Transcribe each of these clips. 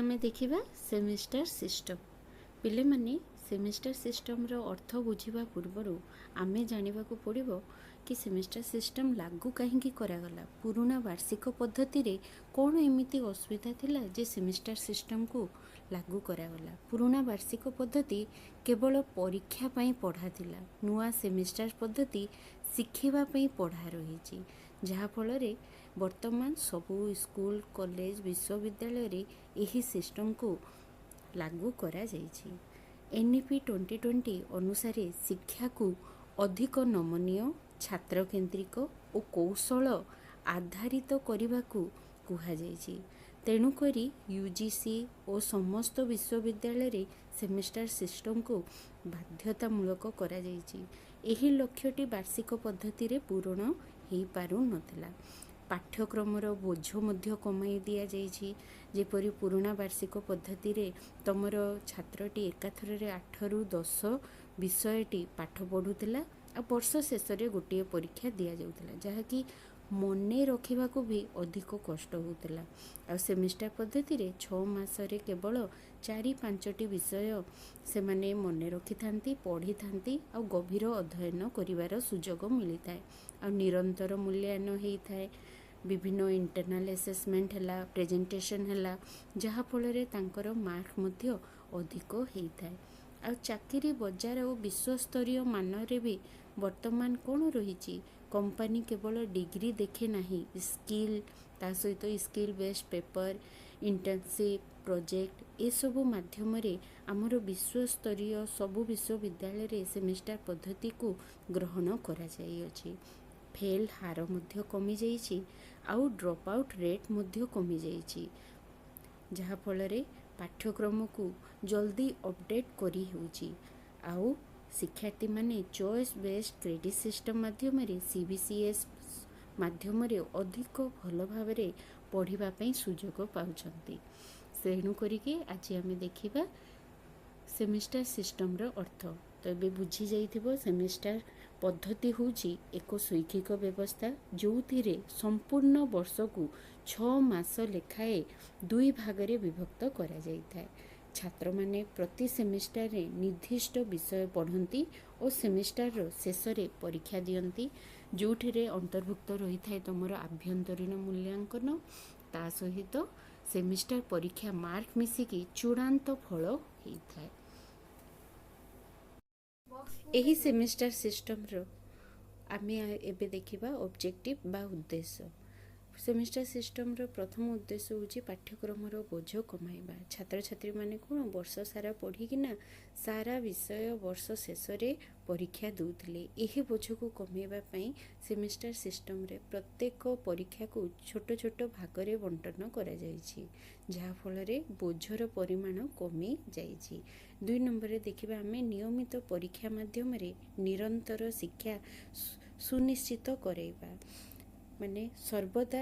आमे देखिबा semester system. पिले माने सेमिस्टर सिस्टम रो अर्थ बुझिबा पूर्वरु आमे जानिबा को पड़िबो कि सेमिस्टर सिस्टम लागू काहेकि करागला। पुराना वार्षिक पद्धति रे कौन एमिति असुविधा थिला जे सेमिस्टर सिस्टम को लागू करागला। पुराना वार्षिक पद्धति केवल परीक्षा पई पढ़ा थिला। नुआ सेमिस्टर पद्धति शिखिबा पई पढ़ा रहिछि, जहा फलरे वर्तमान सबु स्कूल कॉलेज विश्वविद्यालय रे एही सिस्टम को लागू करा जाइछि। एनईपी 2020 अनुसार शिक्षा को अधिक नमनीय, छात्र केन्द्रिक और कौशल आधारित करने को कहा जाइछि। तेणुकरी यूजीसी और समस्त विश्वविद्यालय रे सेमिस्टर सिस्टम को बाध्यतामूलक करा जाइछि। एही लक्ष्यटी वार्षिक पद्धति रे पूरण हो पारु नथिला। पाठ्यक्रमर बोझ मध्य कमाई दिया जाइछि। जेपरि पुराना वार्षिक पद्धति रे तमर छात्रटी एकाथर रे 8 रु 10 विषयटी पाठ पढ़ुथिला आ वर्ष शेष रे गोटे परीक्षा दिया जाउथिला, जहाँकि मने रखिबा को भी अधिक कष्ट होउथिला। आ सेमिस्टर पद्धति रे 6 मास रे केवल 4-5टी विषय से माने मने रखि थांती, पढ़ी थांती आ गभीर अध्ययन करिवार सुजोग मिली थाए। आ निरंतर मूल्यांकन हेई थाए। विभिन्न इंटरनल असेसमेंट हैला, प्रेजेंटेशन हैला, जहा फल तांकर मार्क मध्य अधिक हेई थाए। आ चाकरी बजार और विश्वस्तरीय मान रे भी वर्तमान कौन रही कंपनी केवल डिग्री देखे नाही, स्किल ता सहित skill based paper, internship, project A सबु माध्यम रे आमर विश्वस्तरीय सबु विश्वविद्यालय रे सेमिस्टर पद्धति को ग्रहण करा जाई अछि। फेल हार मध्य कमी जाइछि आउ ड्रॉप आउट रेट मध्य कमी जाइछि, जहा फल रे पाठ्यक्रम को जल्दी अपडेट करी होउछि। आउ शिक्षार्थी माने चॉइस बेस्ड क्रेडिट सिस्टम माध्यम रे सीबीसीएस माध्यम रे अधिक भल भाव रे पढ़िबा पई सुजोग पाउछंती। सेणु करिके आज आमे देखिबा सेमिस्टर सिस्टम रो अर्थ। तो ये बुझी जाइथिबो सेमिस्टर पद्धति होउछि एक शैक्षिक व्यवस्था जोथिरे संपूर्ण वर्ष को 6 मास लेखाए 2 भाग रे विभक्त करा जाइथाय। छात्र माने प्रति सेमिस्टर रे निर्दिष्ट विषय पढ़ंती और सेमिस्टर रो शेष रे परीक्षा दियंती, जोठिरे अंतर्भुक्त रही थाए तमरो आभ्यंतरीण मूल्यांकन ता सहित सेमिस्टर परीक्षा मार्क मिसिकी चूड़ांत फल हेई थाए। एही सेमिस्टर सिस्टम रो आमे एबे देखिबा ऑब्जेक्टिव बा उद्देश्य। सेमिस्टर सिस्टम रो प्रथम उद्देश्य होची पाठ्यक्रम रो बोझ कमाइबा। छात्र छात्री माने कोन वर्ष सारा पढ़ी किना सारा विषय वर्ष शेष रे परीक्षा दउथिले। एही बोझ को कमाइबा पई सेमिस्टर सिस्टम रे प्रत्येक परीक्षा को छोट छोट भाग रे बंटन करा जाइछि, जहा फल रे बोझर परिमाण कमी जाइछि। 2 नंबर रे देखिबा आमे नियमित परीक्षा माध्यम रे निरंतर शिक्षा सुनिश्चित कराइबा। माने सर्वदा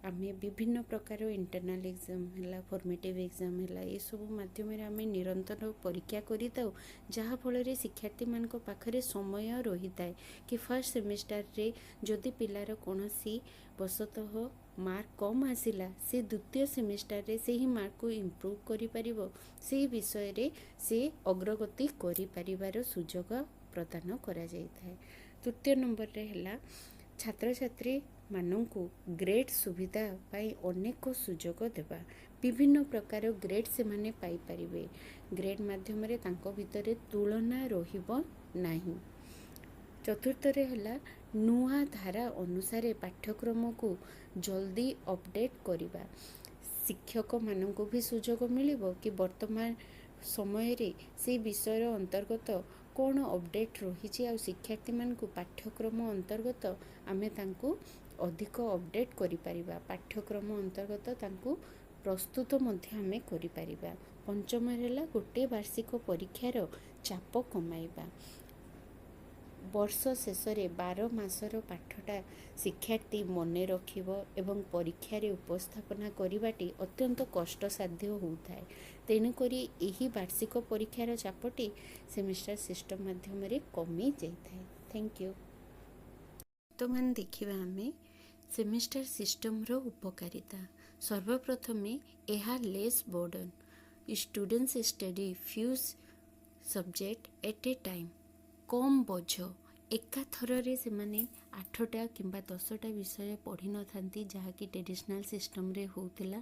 आमे विभिन्न प्रकार इंटरनल एग्जाम हैला, फॉर्मेटिव एग्जाम हैला, ये सब माध्यम रे आमे निरंतर परीक्षा करिताउ, जहा फल रे शिक्षार्थी मान को पाखरे समय रही थाए कि फर्स्ट सेमिस्टर रे जदि पिलार कोनोसी वशतः मार्क कम आसिला, से द्वितीय सेमिस्टर रे से ही मार्क को इम्प्रूव करि परिबो, से विषय रे से अग्रगति करि परिबार सुजोग प्रदान करा जाय थाए। तृतीय नंबर रे हैला छात्र छात्री मानंकु ग्रेड सुविधा पाई अनेक सुजोग देबा। विभिन्न प्रकार ग्रेड से माने पाई परिबे। ग्रेड माध्यम रे तांको भितरे तुलना रहिबो नाही। चतुर्थ रे हला नुआ धारा अनुसार पाठ्यक्रम को जल्दी अपडेट करिबा। शिक्षक मानंकु भी सुजोग मिलिबो कि वर्तमान समय रे से विषय अंतर्गत कौन अपडेट रही आ शिक्षार्थी मान को पाठ्यक्रम अंतर्गत आमे तांको अधिक अपडेट करि परिबा। पाठ्यक्रम अंतर्गत तांको प्रस्तुत मध्य आमे करि परिबा। पंचम हैला गोटे वार्षिक परीक्षार चाप कमाइबा। वर्ष शेष रे 12 मासर पाठटा शिक्षार्थी मने रखिबो एवं परीक्षा रे उपस्थापना करिबाटी अत्यंत कष्टसाध्य होउथाय। तेणु करी एही वार्षिक परीक्षार चापटी सेमिस्टर सिस्टम माध्यम रे कमी जाइथाय। Thank you. तो मान देखिबा हमें सेमिस्टर सिस्टम रो उपकारिता। सर्वप्रथमे यह less burden students study few subject at a time कम बोझ एका थରରେ ସେମାନେ 8ଟା କିମ୍ବା 10ଟା ବିଷୟ ପଢ଼ି ନଥାନ୍ତି ଯାହାକି ଟ୍ରେଡ଼ିସନାଲ୍ ସିଷ୍ଟମ୍ରେ ହେଉଥିଲା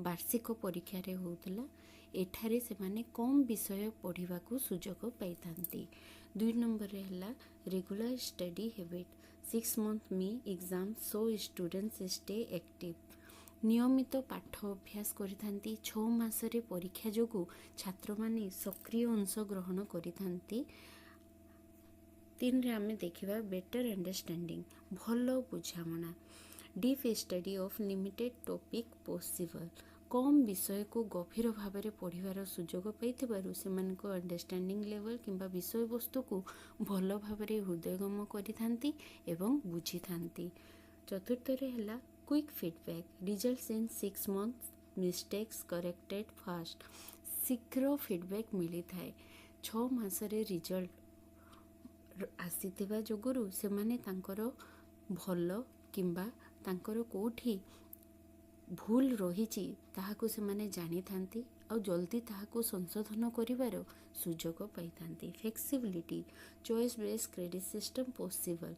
ବାର୍ଷିକ ପରୀକ୍ଷାରେ ହେଉଥିଲା। ଏଠାରେ ସେମାନେ କମ୍ ବିଷୟ ପଢ଼ିବାକୁ ସୁଯୋଗ ପାଇଥାନ୍ତି। 2 ନମ୍ବରରେ ହେଲା ରେଗୁଲାର ଷ୍ଟଡି ହ୍ୟାବିଟ୍ 6 month ମି exam so students stay active ନିୟମିତ ପାଠ ଅଭ୍ୟାସ କରିଥାନ୍ତି। 6 ମାସରେ ପରୀକ୍ଷା ଯୋଗୁଁ ଛାତ୍ରମାନେ ସକ୍ରିୟ ଅଂଶଗ୍ରହଣ କରିଥାନ୍ତି। 3ରେ ଆମେ ଦେଖିବା ବେଟର ଅଣ୍ଡରଷ୍ଟାଣ୍ଡିଂ ଭଲ ବୁଝାମଣା deep study of limited topic possible କମ୍ ବିଷୟକୁ ଗଭୀର ଭାବରେ ପଢ଼ିବାର ସୁଯୋଗ ପାଇଥିବାରୁ ସେମାନଙ୍କ ଅଣ୍ଡରଷ୍ଟାଣ୍ଡିଂ ଲେଭେଲ୍ କିମ୍ବା ବିଷୟବସ୍ତୁକୁ ଭଲ ଭାବରେ ହୃଦୟଙ୍ଗମ କରିଥାନ୍ତି ଏବଂ ବୁଝିଥାନ୍ତି। 4ରେ ହେଲା quick feedback results in 6 months mistakes corrected fast ଶୀଘ୍ର ଫିଡ଼ବ୍ୟାକ୍ ମିଳିଥାଏ। 6 ମାସରେ ରିଜଲ୍ଟ ଆସିଥିବା ଯୋଗୁରୁ ସେମାନେ ତାଙ୍କର ଭଲ କିମ୍ବା ତାଙ୍କର କେଉଁଠି ଭୁଲ ରହିଛି ତାହାକୁ ସେମାନେ ଜାଣିଥାନ୍ତି ଆଉ ଜଲ୍ଦି ତାହାକୁ ସଂଶୋଧନ କରିବାର ସୁଯୋଗ ପାଇଥାନ୍ତି। Flexibility choice based credit system possible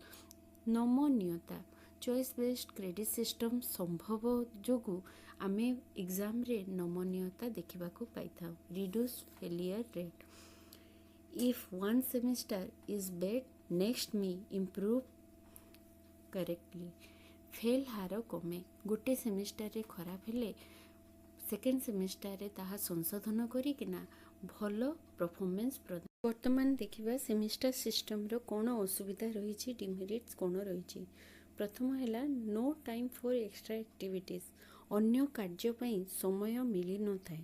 ନମନୀୟତା ଚଏସ୍ ବେସ୍ଡ କ୍ରେଡ଼ିଟ୍ ସିଷ୍ଟମ୍ ସମ୍ଭବ ଯୋଗୁଁ ଆମେ ଏକ୍ଜାମ୍ରେ ନମନୀୟତା ଦେଖିବାକୁ ପାଇଥାଉ। Reduce failure rate if one semester is bad next may improve correctly fail ହାର କମେ ଗୋଟେ ସେମିଷ୍ଟାରରେ ଖରାପ ହେଲେ ସେକେଣ୍ଡ ସେମିଷ୍ଟାରରେ ତାହା ସଂଶୋଧନ କରିକିନା ଭଲ ପରଫର୍ମାନ୍ସ ପ୍ରଦାନ। ବର୍ତ୍ତମାନ ଦେଖିବା ସେମିଷ୍ଟାର ସିଷ୍ଟମର କ'ଣ ଅସୁବିଧା ରହିଛି ଡିମେରିଟ୍ସ କ'ଣ ରହିଛି। ପ୍ରଥମ ହେଲା no time for extra activities ଅନ୍ୟ କାର୍ଯ୍ୟ ପାଇଁ ସମୟ ମିଳିନଥାଏ।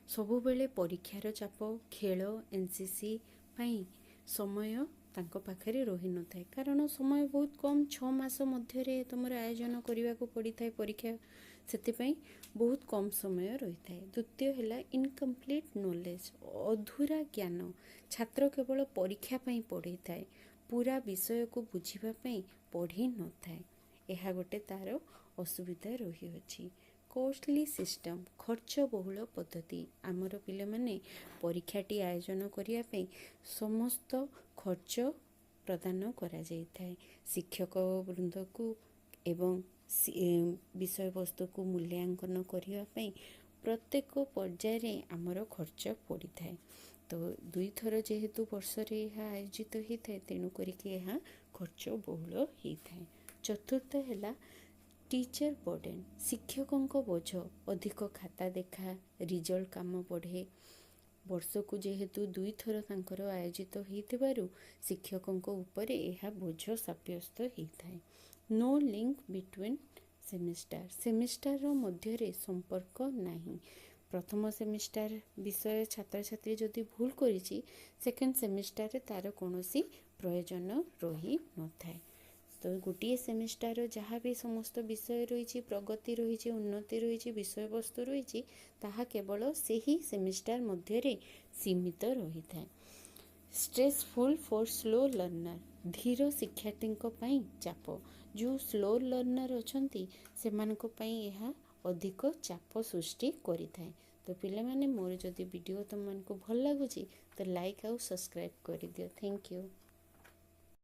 ସବୁବେଳେ ପରୀକ୍ଷାର ଚାପ ଖେଳ ଏନସିସି ପାଇଁ ସମୟ ତାଙ୍କ ପାଖରେ ରହିନଥାଏ କାରଣ ସମୟ ବହୁତ କମ୍ 6 ମାସ ମଧ୍ୟରେ ତୁମର ଆୟୋଜନ କରିବାକୁ ପଡ଼ିଥାଏ ପରୀକ୍ଷା ସେଥିପାଇଁ ବହୁତ କମ୍ ସମୟ ରହିଥାଏ। ଦ୍ୱିତୀୟ ହେଲା ଇନକମ୍ପ୍ଲିଟ୍ ନଲେଜ ଅଧୁରା ଜ୍ଞାନ ଛାତ୍ର କେବଳ ପରୀକ୍ଷା ପାଇଁ ପଢ଼ିଥାଏ ପୁରା ବିଷୟକୁ ବୁଝିବା ପାଇଁ ପଢ଼ି ନଥାଏ ଏହା ଗୋଟେ ତାର ଅସୁବିଧା ରହିଅଛି। କଷ୍ଟଲି ସିଷ୍ଟମ୍ ଖର୍ଚ୍ଚ ବହୁଳ ପଦ୍ଧତି ଆମର ପିଲାମାନେ ପରୀକ୍ଷାଟି ଆୟୋଜନ କରିବା ପାଇଁ ସମସ୍ତ ଖର୍ଚ୍ଚ ପ୍ରଦାନ କରାଯାଇଥାଏ ଶିକ୍ଷକ ବୃନ୍ଦକୁ ଏବଂ ବିଷୟବସ୍ତୁକୁ ମୂଲ୍ୟାଙ୍କନ କରିବା ପାଇଁ ପ୍ରତ୍ୟେକ ପର୍ଯ୍ୟାୟରେ ଆମର ଖର୍ଚ୍ଚ ପଡ଼ିଥାଏ। ତ 2 ଥର ଯେହେତୁ ବର୍ଷରେ ଏହା ଆୟୋଜିତ ହୋଇଥାଏ ତେଣୁ କରିକି ଏହା ଖର୍ଚ୍ଚ ବହୁଳ ହୋଇଥାଏ। 4ର୍ଥ ହେଲା ଟିଚର ବର୍ଡେନ୍ ଶିକ୍ଷକଙ୍କ ବୋଝ ଅଧିକ ଖାତା ଦେଖା ରିଜଲ୍ଟ କାମ ବଢ଼େ ବର୍ଷକୁ ଯେହେତୁ 2 ଥର ତାଙ୍କର ଆୟୋଜିତ ହୋଇଥିବାରୁ ଶିକ୍ଷକଙ୍କ ଉପରେ ଏହା ବୋଝ ସାବ୍ୟସ୍ତ ହୋଇଥାଏ। ନୋ ଲିଙ୍କ ବିଟୱିନ୍ ସେମିଷ୍ଟାର ମଧ୍ୟରେ ସମ୍ପର୍କ ନାହିଁ। ପ୍ରଥମ ସେମିଷ୍ଟାର ବିଷୟ ଛାତ୍ରଛାତ୍ରୀ ଯଦି ଭୁଲ କରିଛି ସେକେଣ୍ଡ ସେମିଷ୍ଟାରରେ ତାର କୌଣସି ପ୍ରୟୋଜନ ରହିନଥାଏ। ତ ଗୋଟିଏ ସେମିଷ୍ଟାର ଯାହା ବି ସମସ୍ତ ବିଷୟ ରହିଛି ପ୍ରଗତି ରହିଛି ଉନ୍ନତି ରହିଛି ବିଷୟବସ୍ତୁ ରହିଛି ତାହା କେବଳ ସେହି ସେମିଷ୍ଟାର ମଧ୍ୟରେ ସୀମିତ ରହିଥାଏ। ଷ୍ଟ୍ରେସଫୁଲ୍ ଫର୍ ସ୍ଲୋ ଲର୍ଣ୍ଣର ଧୀର ଶିକ୍ଷାର୍ଥୀଙ୍କ ପାଇଁ ଚାପ ଯେଉଁ ସ୍ଲୋ ଲର୍ଣ୍ଣର ଅଛନ୍ତି ସେମାନଙ୍କ ପାଇଁ ଏହା ଅଧିକ ଚାପ ସୃଷ୍ଟି କରିଥାଏ। ତ ପିଲାମାନେ ମୋର ଯଦି ଭିଡ଼ିଓ ତୁମମାନଙ୍କୁ ଭଲ ଲାଗୁଛି ତ ଲାଇକ୍ ଆଉ ସବସ୍କ୍ରାଇବ୍ କରିଦିଅ। Thank you.